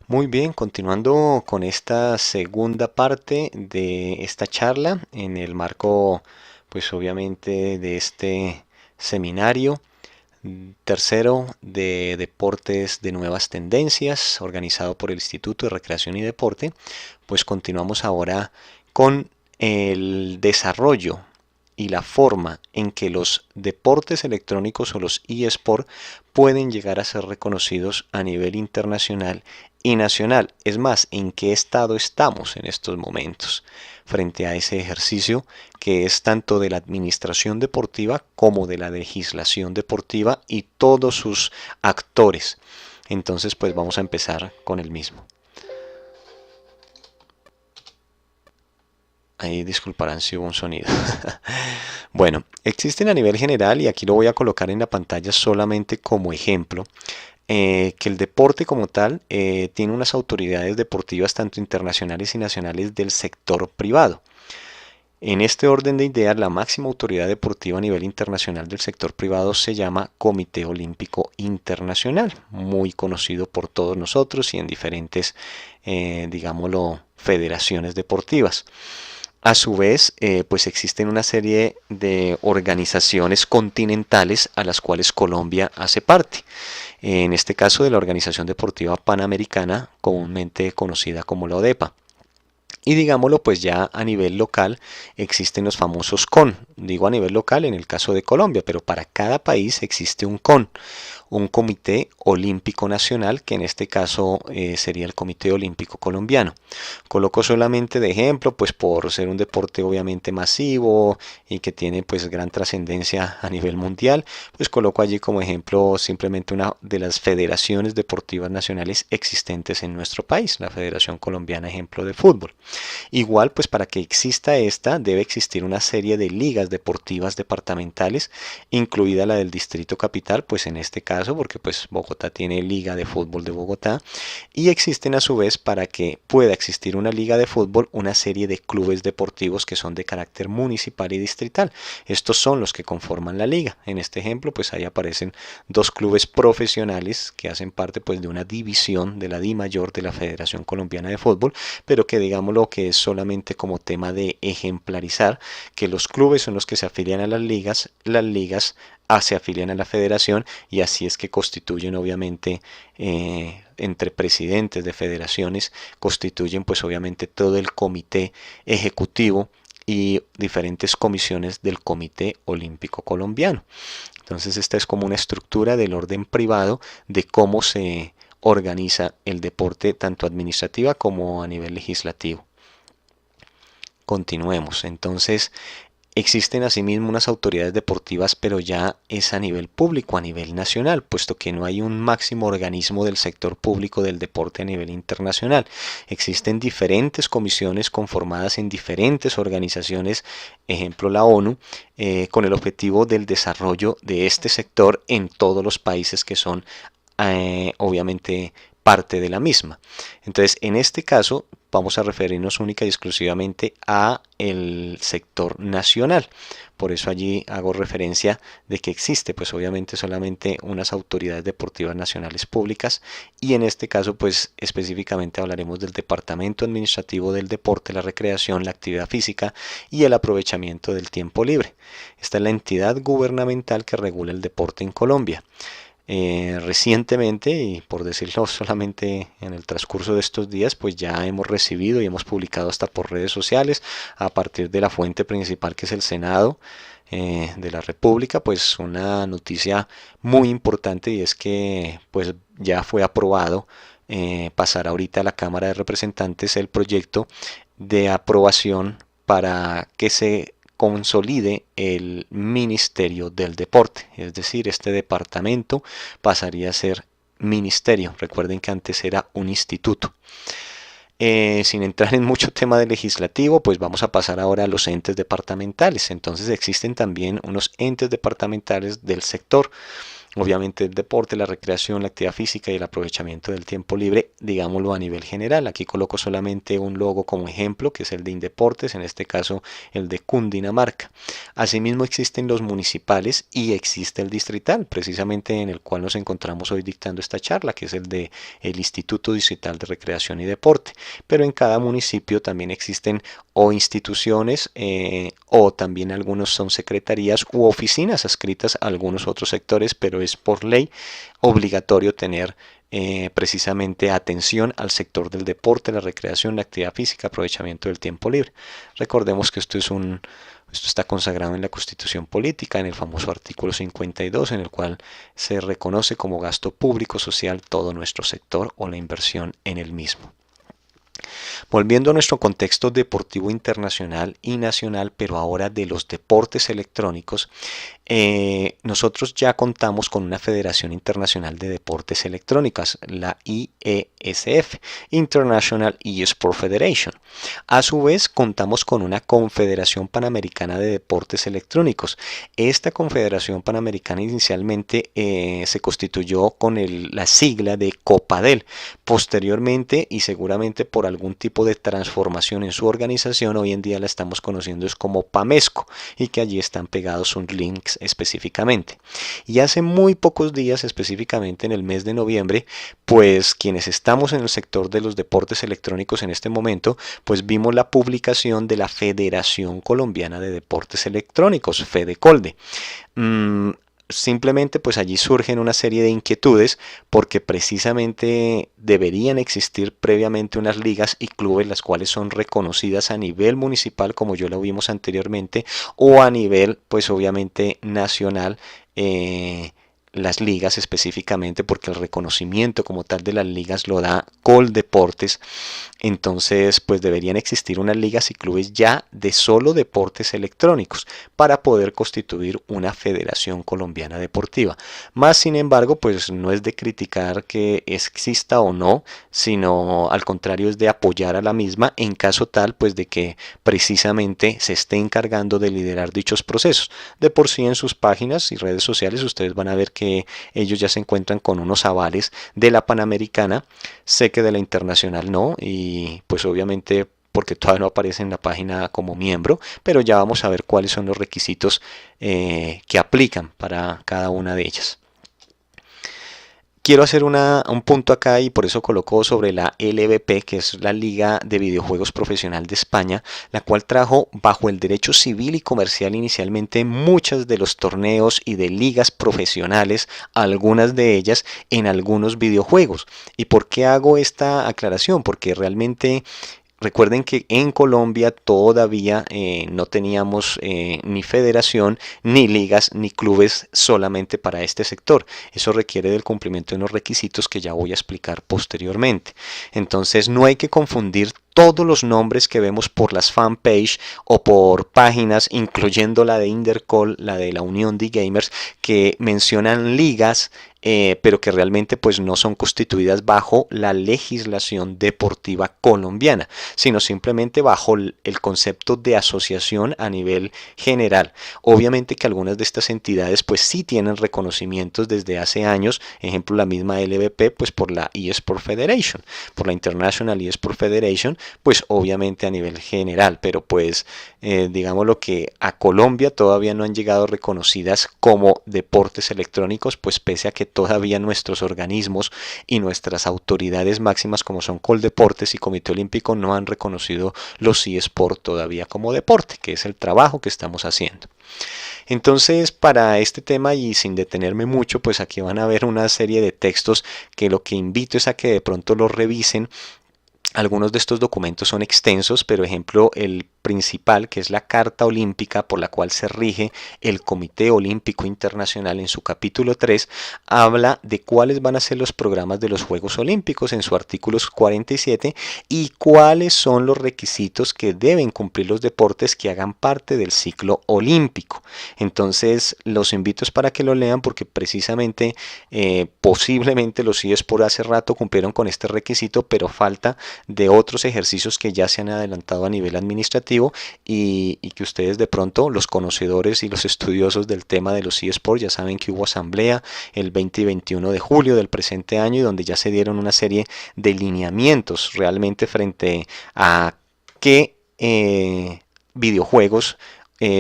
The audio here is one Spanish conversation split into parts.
Muy bien, continuando con esta segunda parte de esta charla en el marco, pues obviamente de este seminario tercero de deportes de nuevas tendencias organizado por el Instituto de Recreación y Deporte, pues continuamos ahora con el desarrollo y la forma en que los deportes electrónicos o los eSport pueden llegar a ser reconocidos a nivel internacional y nacional. Es más, ¿en qué estado estamos en estos momentos frente a ese ejercicio que es tanto de la administración deportiva como de la legislación deportiva y todos sus actores? Entonces, pues vamos a empezar con el mismo. Ahí disculparán si hubo un sonido. Bueno, existen a nivel general, y aquí lo voy a colocar en la pantalla solamente como ejemplo, que el deporte como tal tiene unas autoridades deportivas tanto internacionales y nacionales del sector privado. En este orden de ideas, la máxima autoridad deportiva a nivel internacional del sector privado se llama Comité Olímpico Internacional, muy conocido por todos nosotros y en diferentes, digámoslo, federaciones deportivas. A su vez, pues existen una serie de organizaciones continentales a las cuales Colombia hace parte. En este caso de la Organización Deportiva Panamericana, comúnmente conocida como la ODEPA. Y digámoslo, pues ya a nivel local existen los famosos CON. Digo a nivel local en el caso de Colombia, pero para cada país existe un CON, un Comité Olímpico Nacional, que en este caso sería el Comité Olímpico Colombiano. Coloco solamente de ejemplo, pues por ser un deporte obviamente masivo y que tiene pues gran trascendencia a nivel mundial, pues coloco allí como ejemplo simplemente una de las federaciones deportivas nacionales existentes en nuestro país, la Federación Colombiana, ejemplo de fútbol. Igual, pues para que exista esta, debe existir una serie de ligas deportivas departamentales, incluida la del Distrito Capital, pues en este caso, porque pues Bogotá tiene Liga de Fútbol de Bogotá, y existen a su vez, para que pueda existir una liga de fútbol, una serie de clubes deportivos que son de carácter municipal y distrital. Estos son los que conforman la liga. En este ejemplo, pues ahí aparecen dos clubes profesionales que hacen parte pues de una división de la Di Mayor de la Federación Colombiana de Fútbol, pero que digamos lo que es solamente como tema de ejemplarizar que los clubes son los que se afilian a las ligas se afilian a la federación, y así es que constituyen obviamente entre presidentes de federaciones, constituyen pues obviamente todo el comité ejecutivo y diferentes comisiones del Comité Olímpico Colombiano. Entonces esta es como una estructura del orden privado de cómo se organiza el deporte tanto administrativa como a nivel legislativo. Continuemos. Entonces, existen asimismo unas autoridades deportivas, pero ya es a nivel público, a nivel nacional, puesto que no hay un máximo organismo del sector público del deporte a nivel internacional. Existen diferentes comisiones conformadas en diferentes organizaciones, ejemplo la ONU, con el objetivo del desarrollo de este sector en todos los países que son obviamente parte de la misma. Entonces, en este caso, vamos a referirnos única y exclusivamente a el sector nacional. Por eso allí hago referencia de que existe, pues obviamente solamente unas autoridades deportivas nacionales públicas, y en este caso, pues específicamente hablaremos del Departamento Administrativo del Deporte, la Recreación, la Actividad Física y el aprovechamiento del tiempo libre. Esta es la entidad gubernamental que regula el deporte en Colombia. Recientemente, y por decirlo solamente en el transcurso de estos días, pues ya hemos recibido y hemos publicado hasta por redes sociales, a partir de la fuente principal que es el Senado de la República, pues una noticia muy importante, y es que pues ya fue aprobado pasar ahorita a la Cámara de Representantes el proyecto de aprobación para que se consolide el Ministerio del Deporte, es decir, este departamento pasaría a ser ministerio. Recuerden que antes era un instituto. Sin entrar en mucho tema de legislativo, pues vamos a pasar ahora a los entes departamentales. Entonces existen también unos entes departamentales del sector. obviamente el deporte, la recreación, la actividad física y el aprovechamiento del tiempo libre, digámoslo a nivel general. Aquí coloco solamente un logo como ejemplo, que es el de Indeportes, en este caso el de Cundinamarca. Asimismo existen los municipales y existe el distrital, precisamente en el cual nos encontramos hoy dictando esta charla, que es el de el Instituto Distrital de Recreación y Deporte. Pero en cada municipio también existen o instituciones o también algunos son secretarías u oficinas adscritas a algunos otros sectores, pero es por ley obligatorio tener precisamente atención al sector del deporte, la recreación, la actividad física, aprovechamiento del tiempo libre. Recordemos que esto está consagrado en la Constitución Política, en el famoso artículo 52, en el cual se reconoce como gasto público social todo nuestro sector o la inversión en el mismo. Volviendo a nuestro contexto deportivo internacional y nacional, pero ahora de los deportes electrónicos, nosotros ya contamos con una Federación Internacional de Deportes Electrónicas, la IESF, International eSport Federation. A su vez, contamos con una Confederación Panamericana de Deportes Electrónicos. Esta Confederación Panamericana inicialmente se constituyó con la sigla de COPADEL. Posteriormente, y seguramente por algún tipo de transformación en su organización, hoy en día la estamos conociendo es como PAMESCO, y que allí están pegados sus links específicamente. Y hace muy pocos días, específicamente en el mes de noviembre, pues quienes estamos en el sector de los deportes electrónicos en este momento, pues vimos la publicación de la Federación Colombiana de Deportes Electrónicos, FEDECOLDE. Simplemente pues allí surgen una serie de inquietudes porque precisamente deberían existir previamente unas ligas y clubes las cuales son reconocidas a nivel municipal, como ya lo vimos anteriormente, o a nivel pues obviamente nacional, las ligas específicamente, porque el reconocimiento como tal de las ligas lo da Coldeportes. Entonces pues deberían existir unas ligas y clubes ya de solo deportes electrónicos para poder constituir una federación colombiana deportiva. Más sin embargo pues no es de criticar que exista o no, sino al contrario es de apoyar a la misma en caso tal pues de que precisamente se esté encargando de liderar dichos procesos. De por sí en sus páginas y redes sociales ustedes van a ver que ellos ya se encuentran con unos avales de la Panamericana, sé que de la Internacional no, y pues obviamente porque todavía no aparece en la página como miembro, pero ya vamos a ver cuáles son los requisitos que aplican para cada una de ellas. Quiero hacer un punto acá y por eso coloco sobre la LVP, que es la Liga de Videojuegos Profesional de España, la cual trajo bajo el derecho civil y comercial inicialmente muchos de los torneos y de ligas profesionales, algunas de ellas en algunos videojuegos. ¿Y por qué hago esta aclaración? Porque realmente recuerden que en Colombia todavía no teníamos ni federación, ni ligas, ni clubes solamente para este sector. Eso requiere del cumplimiento de unos requisitos que ya voy a explicar posteriormente. Entonces no hay que confundir todos los nombres que vemos por las fanpage o por páginas, incluyendo la de Intercol, la de la Unión de Gamers, que mencionan ligas, pero que realmente pues no son constituidas bajo la legislación deportiva colombiana, sino simplemente bajo el concepto de asociación a nivel general. Obviamente que algunas de estas entidades pues sí tienen reconocimientos desde hace años, ejemplo la misma LVP pues por la eSport Federation, por la International eSport Federation, pues obviamente a nivel general, pero pues digamos lo que a Colombia todavía no han llegado reconocidas como deportes electrónicos, pues pese a que todavía nuestros organismos y nuestras autoridades máximas como son Coldeportes y Comité Olímpico no han reconocido los eSport todavía como deporte, que es el trabajo que estamos haciendo. Entonces, para este tema y sin detenerme mucho, pues aquí van a ver una serie de textos que lo que invito es a que de pronto los revisen. Algunos de estos documentos son extensos, pero ejemplo el principal, que es la Carta Olímpica por la cual se rige el Comité Olímpico Internacional en su capítulo 3, habla de cuáles van a ser los programas de los Juegos Olímpicos en su artículo 47 y cuáles son los requisitos que deben cumplir los deportes que hagan parte del ciclo olímpico. Entonces los invito para que lo lean porque precisamente posiblemente los eSport hace rato cumplieron con este requisito, pero falta de otros ejercicios que ya se han adelantado a nivel administrativo objetivo y que ustedes de pronto, los conocedores y los estudiosos del tema de los eSports, ya saben que hubo asamblea el 20 y 21 de julio del presente año y donde ya se dieron una serie de lineamientos realmente frente a qué videojuegos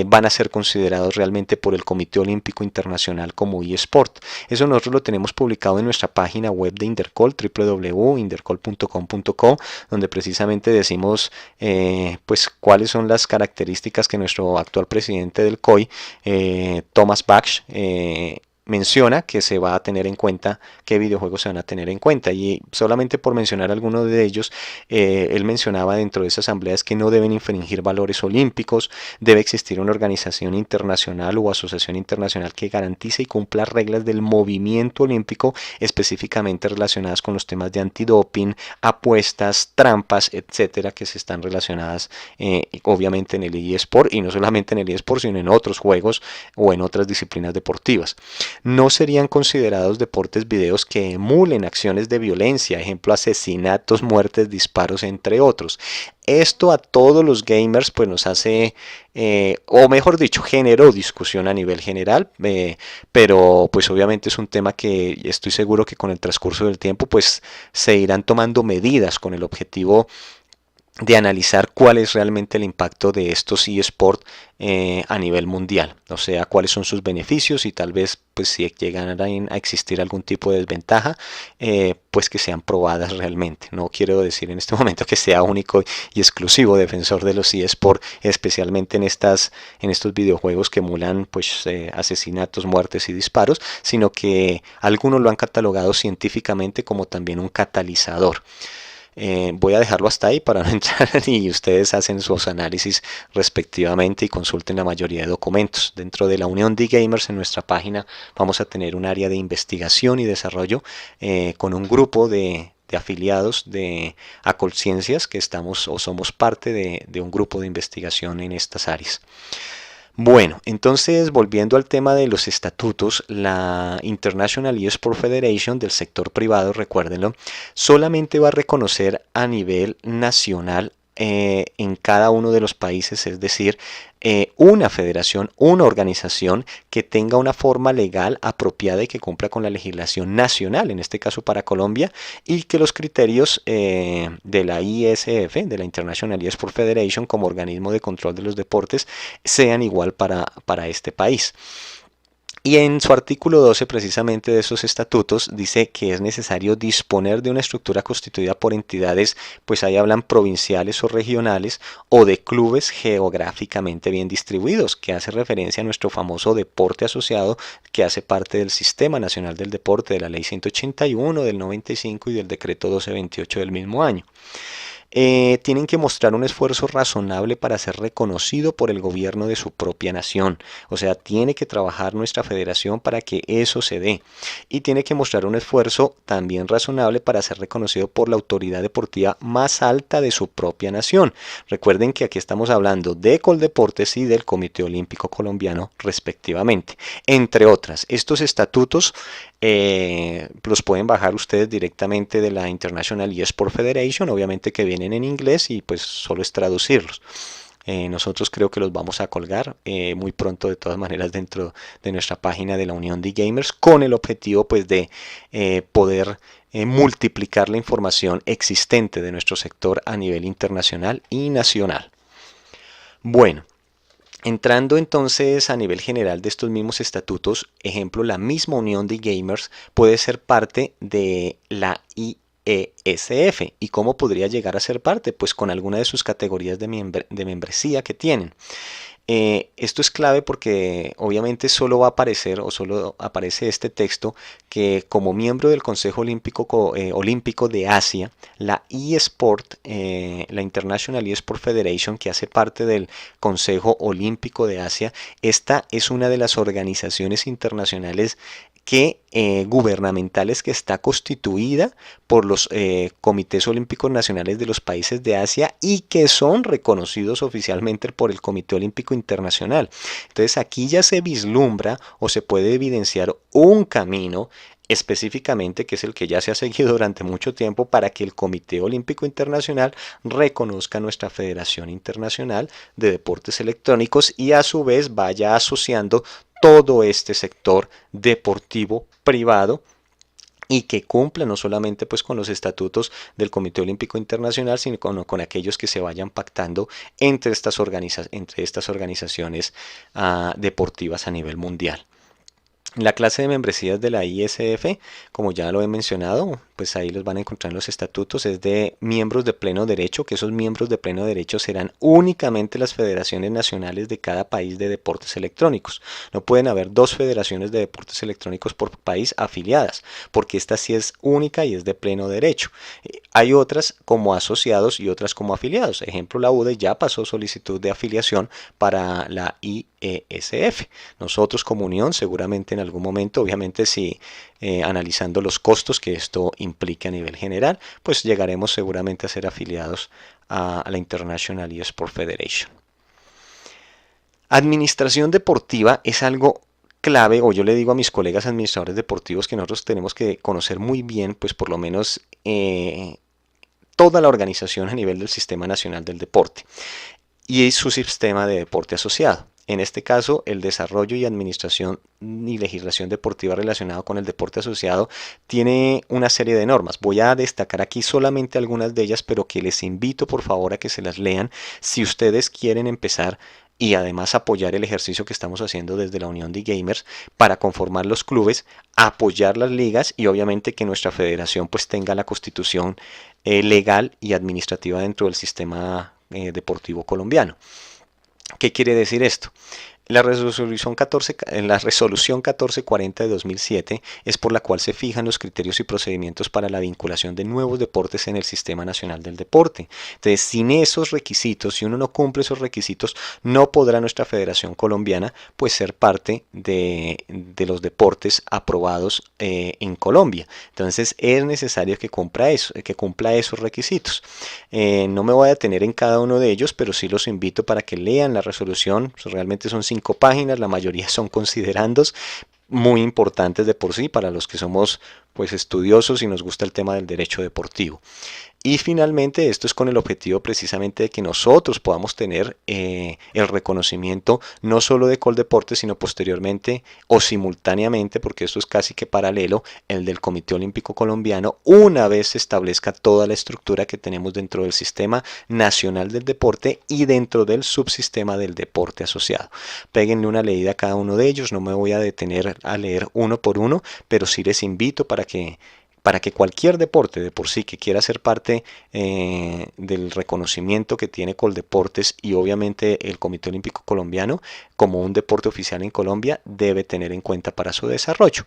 van a ser considerados realmente por el Comité Olímpico Internacional como eSport. Eso nosotros lo tenemos publicado en nuestra página web de Intercol, www.intercol.com.co, donde precisamente decimos pues cuáles son las características que nuestro actual presidente del COI, Thomas Bach, menciona que se va a tener en cuenta, qué videojuegos se van a tener en cuenta. Y solamente por mencionar algunos de ellos, él mencionaba dentro de esa asamblea que no deben infringir valores olímpicos, debe existir una organización internacional o asociación internacional que garantice y cumpla reglas del movimiento olímpico específicamente relacionadas con los temas de antidoping, apuestas, trampas, etcétera, que se están relacionadas obviamente en el eSport, y no solamente en el eSport, sino en otros juegos o en otras disciplinas deportivas. No serían considerados deportes videos que emulen acciones de violencia, ejemplo asesinatos, muertes, disparos, entre otros. Esto a todos los gamers pues nos hace, o mejor dicho, generó discusión a nivel general, pero pues obviamente es un tema que estoy seguro que con el transcurso del tiempo pues se irán tomando medidas con el objetivo de analizar cuál es realmente el impacto de estos eSports a nivel mundial, o sea, cuáles son sus beneficios y tal vez pues si llegan a existir algún tipo de desventaja, pues que sean probadas realmente. No quiero decir en este momento que sea único y exclusivo defensor de los eSports, especialmente en estos videojuegos que emulan pues asesinatos, muertes y disparos, sino que algunos lo han catalogado científicamente como también un catalizador. Voy a dejarlo hasta ahí para no entrar y ustedes hacen sus análisis respectivamente y consulten la mayoría de documentos. Dentro de la Unión de Gamers en nuestra página vamos a tener un área de investigación y desarrollo con un grupo de afiliados de Acolciencias que estamos o somos parte de un grupo de investigación en estas áreas. Bueno, entonces volviendo al tema de los estatutos, la International eSport Federation del sector privado, recuérdenlo, solamente va a reconocer a nivel nacional en cada uno de los países, es decir, una federación, una organización que tenga una forma legal apropiada y que cumpla con la legislación nacional, en este caso para Colombia, y que los criterios de la ISF, de la International eSport Federation, como organismo de control de los deportes, sean igual para este país. Y en su artículo 12 precisamente de esos estatutos dice que es necesario disponer de una estructura constituida por entidades, pues ahí hablan provinciales o regionales o de clubes geográficamente bien distribuidos, que hace referencia a nuestro famoso deporte asociado que hace parte del Sistema Nacional del Deporte de la Ley 181 del 95 y del Decreto 1228 del mismo año. Tienen que mostrar un esfuerzo razonable para ser reconocido por el gobierno de su propia nación. O sea, tiene que trabajar nuestra federación para que eso se dé. Y tiene que mostrar un esfuerzo también razonable para ser reconocido por la autoridad deportiva más alta de su propia nación. Recuerden que aquí estamos hablando de Coldeportes y del Comité Olímpico Colombiano respectivamente. Entre otras, estos estatutos los pueden bajar ustedes directamente de la International eSport Federation, obviamente que vienen en inglés y pues solo es traducirlos. Nosotros creo que los vamos a colgar muy pronto de todas maneras dentro de nuestra página de la Unión de Gamers con el objetivo pues de poder multiplicar la información existente de nuestro sector a nivel internacional y nacional. Bueno. Entrando entonces a nivel general de estos mismos estatutos, ejemplo, la misma Unión de Gamers puede ser parte de la IESF. ¿Y cómo podría llegar a ser parte? Pues con alguna de sus categorías de membresía que tienen. Esto es clave porque obviamente solo va a aparecer o solo aparece este texto que como miembro del Consejo Olímpico de Asia, la eSport, la International eSport Federation, que hace parte del Consejo Olímpico de Asia, esta es una de las organizaciones internacionales gubernamentales que está constituida por los comités olímpicos nacionales de los países de Asia y que son reconocidos oficialmente por el Comité Olímpico Internacional. Entonces aquí ya se vislumbra o se puede evidenciar un camino específicamente, que es el que ya se ha seguido durante mucho tiempo, para que el Comité Olímpico Internacional reconozca nuestra Federación Internacional de Deportes Electrónicos y a su vez vaya asociando todo este sector deportivo privado y que cumpla no solamente pues con los estatutos del Comité Olímpico Internacional, sino con aquellos que se vayan pactando entre estas organizaciones deportivas a nivel mundial. La clase de membresías de la ISF, como ya lo he mencionado, pues ahí los van a encontrar en los estatutos, es de miembros de pleno derecho, que esos miembros de pleno derecho serán únicamente las federaciones nacionales de cada país de deportes electrónicos. No pueden haber dos federaciones de deportes electrónicos por país afiliadas, porque esta sí es única y es de pleno derecho. Hay otras como asociados y otras como afiliados. Ejemplo, la UDE ya pasó solicitud de afiliación para la IESF. Nosotros como Unión seguramente en algún momento, obviamente si analizando los costos que esto implica a nivel general, pues llegaremos seguramente a ser afiliados a la International eSport Federation. Administración deportiva es algo clave, o yo le digo a mis colegas administradores deportivos que nosotros tenemos que conocer muy bien, pues por lo menos toda la organización a nivel del Sistema Nacional del Deporte y su sistema de deporte asociado. En este caso, el desarrollo y administración y legislación deportiva relacionado con el deporte asociado tiene una serie de normas. Voy a destacar aquí solamente algunas de ellas, pero que les invito por favor a que se las lean si ustedes quieren empezar y además apoyar el ejercicio que estamos haciendo desde la Unión de Gamers para conformar los clubes, apoyar las ligas y obviamente que nuestra federación pues tenga la constitución legal y administrativa dentro del sistema deportivo colombiano. ¿Qué quiere decir esto? La resolución 1440 de 2007 es por la cual se fijan los criterios y procedimientos para la vinculación de nuevos deportes en el Sistema Nacional del Deporte. Entonces, sin esos requisitos, si uno no cumple esos requisitos, no podrá nuestra Federación Colombiana pues ser parte de los deportes aprobados en Colombia. Entonces, es necesario que cumpla esos requisitos. No me voy a detener en cada uno de ellos, pero sí los invito para que lean la resolución. Realmente son 5 páginas, la mayoría son considerandos muy importantes de por sí para los que somos pues estudiosos y nos gusta el tema del derecho deportivo. Y finalmente esto es con el objetivo precisamente de que nosotros podamos tener el reconocimiento no solo de Coldeportes, sino posteriormente o simultáneamente, porque esto es casi que paralelo, el del Comité Olímpico Colombiano, una vez se establezca toda la estructura que tenemos dentro del Sistema Nacional del Deporte y dentro del subsistema del deporte asociado. Péguenle una leída a cada uno de ellos, no me voy a detener a leer uno por uno, pero sí les invito para que cualquier deporte de por sí que quiera ser parte del reconocimiento que tiene Coldeportes y obviamente el Comité Olímpico Colombiano como un deporte oficial en Colombia debe tener en cuenta para su desarrollo.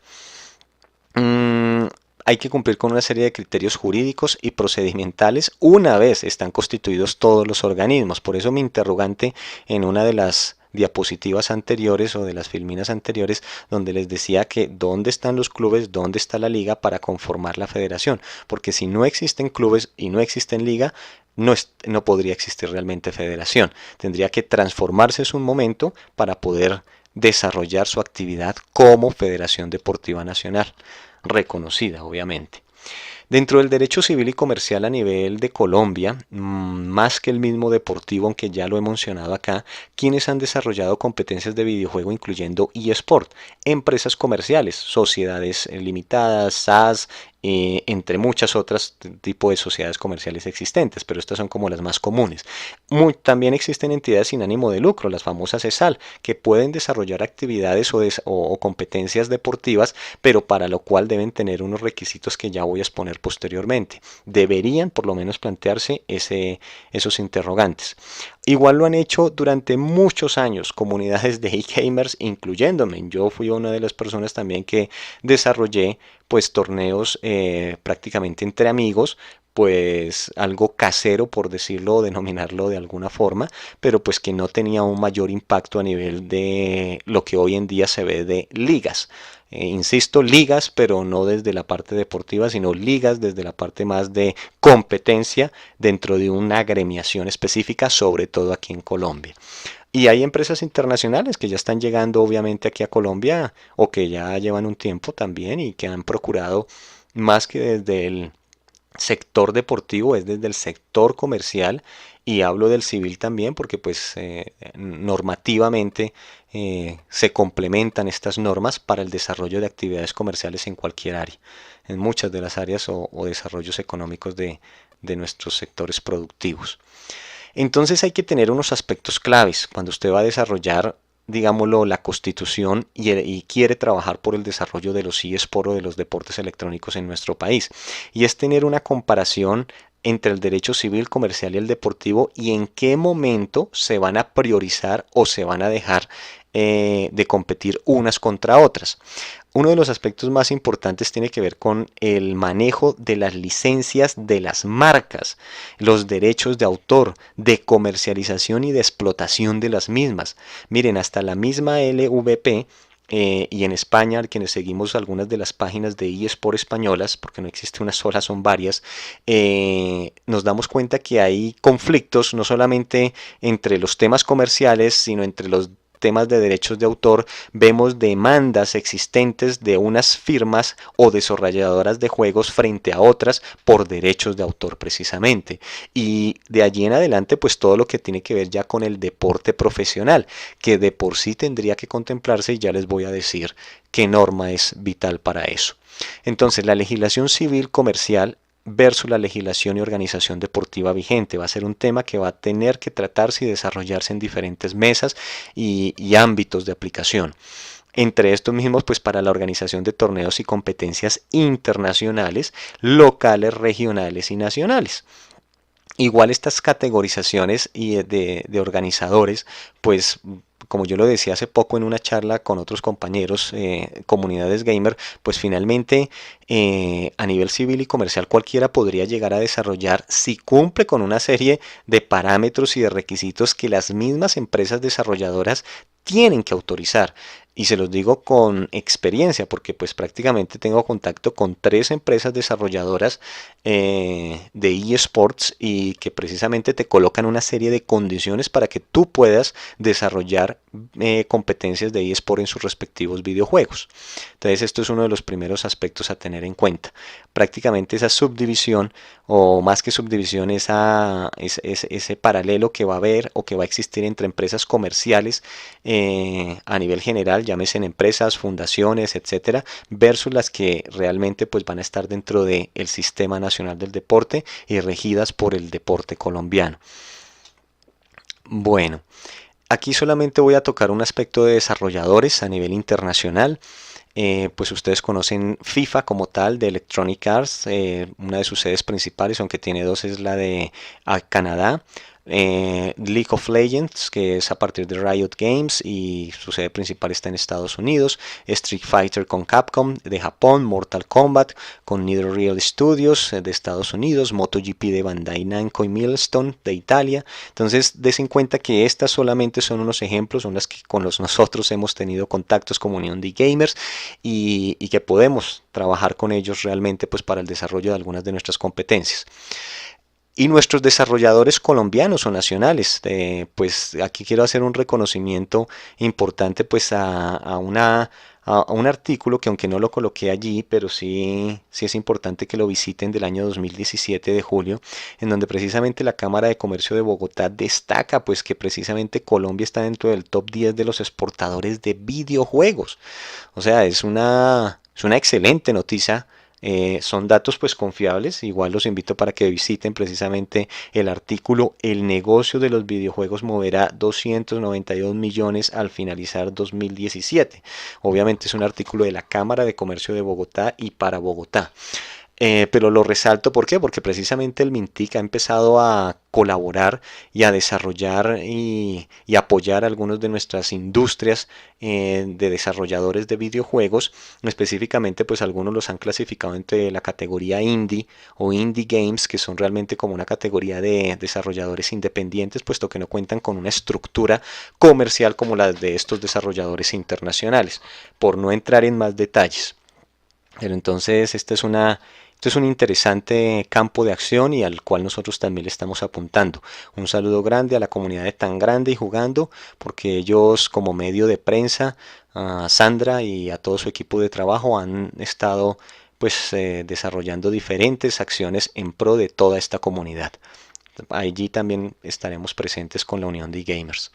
Hay que cumplir con una serie de criterios jurídicos y procedimentales una vez están constituidos todos los organismos. Por eso mi interrogante en una de las diapositivas anteriores o de las filminas anteriores donde les decía que dónde están los clubes, dónde está la liga para conformar la federación, porque si no existen clubes y no existen liga, no podría existir realmente federación. Tendría que transformarse en un momento para poder desarrollar su actividad como Federación Deportiva Nacional, reconocida obviamente. Dentro del derecho civil y comercial a nivel de Colombia, más que el mismo deportivo, aunque ya lo he mencionado acá, quienes han desarrollado competencias de videojuego incluyendo eSport, empresas comerciales, sociedades limitadas, SAS, entre muchas otras tipos de sociedades comerciales existentes, pero estas son como las más comunes. También existen entidades sin ánimo de lucro, las famosas ESAL, que pueden desarrollar actividades o competencias deportivas, pero para lo cual deben tener unos requisitos que ya voy a exponer posteriormente. Deberían por lo menos plantearse esos interrogantes. Igual lo han hecho durante muchos años comunidades de e-gamers, incluyéndome. Yo fui una de las personas también que desarrollé pues torneos prácticamente entre amigos, pues algo casero por decirlo o denominarlo de alguna forma, pero pues que no tenía un mayor impacto a nivel de lo que hoy en día se ve de ligas. insisto, ligas, pero no desde la parte deportiva, sino ligas desde la parte más de competencia dentro de una agremiación específica, sobre todo aquí en Colombia. Y hay empresas internacionales que ya están llegando obviamente aquí a Colombia o que ya llevan un tiempo también y que han procurado más que desde el sector deportivo, es desde el sector comercial y hablo del civil también porque pues normativamente se complementan estas normas para el desarrollo de actividades comerciales en cualquier área, en muchas de las áreas o desarrollos económicos de nuestros sectores productivos. Entonces hay que tener unos aspectos claves cuando usted va a desarrollar, digámoslo, la constitución y quiere trabajar por el desarrollo de los eSports o de los deportes electrónicos en nuestro país. Y es tener una comparación entre el derecho civil, comercial y el deportivo y en qué momento se van a priorizar o se van a dejar de competir unas contra otras. Uno de los aspectos más importantes tiene que ver con el manejo de las licencias de las marcas, los derechos de autor, de comercialización y de explotación de las mismas. Miren, hasta la misma LVP y en España, quienes seguimos algunas de las páginas de eSport españolas, porque no existe una sola, son varias, nos damos cuenta que hay conflictos no solamente entre los temas comerciales, sino entre los temas de derechos de autor, vemos demandas existentes de unas firmas o desarrolladoras de juegos frente a otras por derechos de autor precisamente. Y de allí en adelante, pues todo lo que tiene que ver ya con el deporte profesional, que de por sí tendría que contemplarse y ya les voy a decir qué norma es vital para eso. Entonces, la legislación civil comercial versus la legislación y organización deportiva vigente. Va a ser un tema que va a tener que tratarse y desarrollarse en diferentes mesas y ámbitos de aplicación. Entre estos mismos, pues para la organización de torneos y competencias internacionales, locales, regionales y nacionales. Igual estas categorizaciones de organizadores, pues como yo lo decía hace poco en una charla con otros compañeros, comunidades gamer, pues finalmente a nivel civil y comercial cualquiera podría llegar a desarrollar si cumple con una serie de parámetros y de requisitos que las mismas empresas desarrolladoras tienen que autorizar. Y se los digo con experiencia porque pues prácticamente tengo contacto con 3 empresas desarrolladoras de eSports y que precisamente te colocan una serie de condiciones para que tú puedas desarrollar competencias de eSport en sus respectivos videojuegos. Entonces esto es uno de los primeros aspectos a tener en cuenta. Prácticamente esa subdivisión o más que subdivisión, ese paralelo que va a haber o que va a existir entre empresas comerciales a nivel general, llámese en empresas, fundaciones, etcétera, versus las que realmente pues van a estar dentro del Sistema Nacional del Deporte y regidas por el deporte colombiano. Bueno, aquí solamente voy a tocar un aspecto de desarrolladores a nivel internacional. Pues ustedes conocen FIFA como tal de Electronic Arts, una de sus sedes principales, aunque tiene dos, es la de Canadá. League of Legends, que es a partir de Riot Games y su sede principal está en Estados Unidos. Street Fighter con Capcom de Japón, Mortal Kombat con NetherRealm Studios de Estados Unidos, MotoGP de Bandai Namco y Milestone de Italia. Entonces, des en cuenta que estas solamente son unos ejemplos, son las que con los nosotros hemos tenido contactos como Unión de Gamers y que podemos trabajar con ellos realmente pues para el desarrollo de algunas de nuestras competencias. Y nuestros desarrolladores colombianos o nacionales, pues aquí quiero hacer un reconocimiento importante pues a un artículo que aunque no lo coloqué allí, pero sí es importante que lo visiten del año 2017 de julio, en donde precisamente la Cámara de Comercio de Bogotá destaca pues que precisamente Colombia está dentro del top 10 de los exportadores de videojuegos. O sea, es una excelente noticia. Son datos pues confiables, igual los invito para que visiten precisamente el artículo. El negocio de los videojuegos moverá 292 millones al finalizar 2017. Obviamente es un artículo de la Cámara de Comercio de Bogotá y para Bogotá. Pero lo resalto, ¿por qué? Porque precisamente el Mintic ha empezado a colaborar y a desarrollar y apoyar algunas de nuestras industrias de desarrolladores de videojuegos. Específicamente, pues algunos los han clasificado entre la categoría indie o indie games, que son realmente como una categoría de desarrolladores independientes, puesto que no cuentan con una estructura comercial como la de estos desarrolladores internacionales, por no entrar en más detalles. Pero entonces esto es un interesante campo de acción y al cual nosotros también le estamos apuntando. Un saludo grande a la comunidad de Tan Grande y Jugando, porque ellos como medio de prensa, a Sandra y a todo su equipo de trabajo han estado pues desarrollando diferentes acciones en pro de toda esta comunidad. Allí también estaremos presentes con la Unión de Gamers.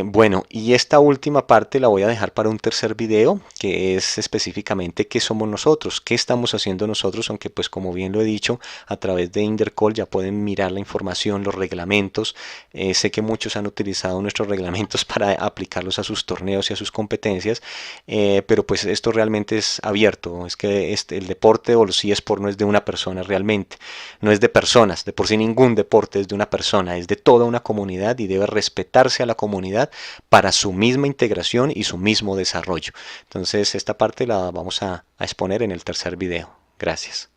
Bueno, y esta última parte la voy a dejar para un tercer video, que es específicamente qué somos nosotros, qué estamos haciendo nosotros, aunque pues como bien lo he dicho, a través de Intercall ya pueden mirar la información, los reglamentos. Sé que muchos han utilizado nuestros reglamentos para aplicarlos a sus torneos y a sus competencias, pero pues esto realmente es abierto, es que el deporte o los eSports no es de una persona realmente, no es de personas, de por sí ningún deporte es de una persona, es de toda una comunidad y debe respetarse a la comunidad para su misma integración y su mismo desarrollo. Entonces esta parte la vamos a exponer en el tercer video. Gracias.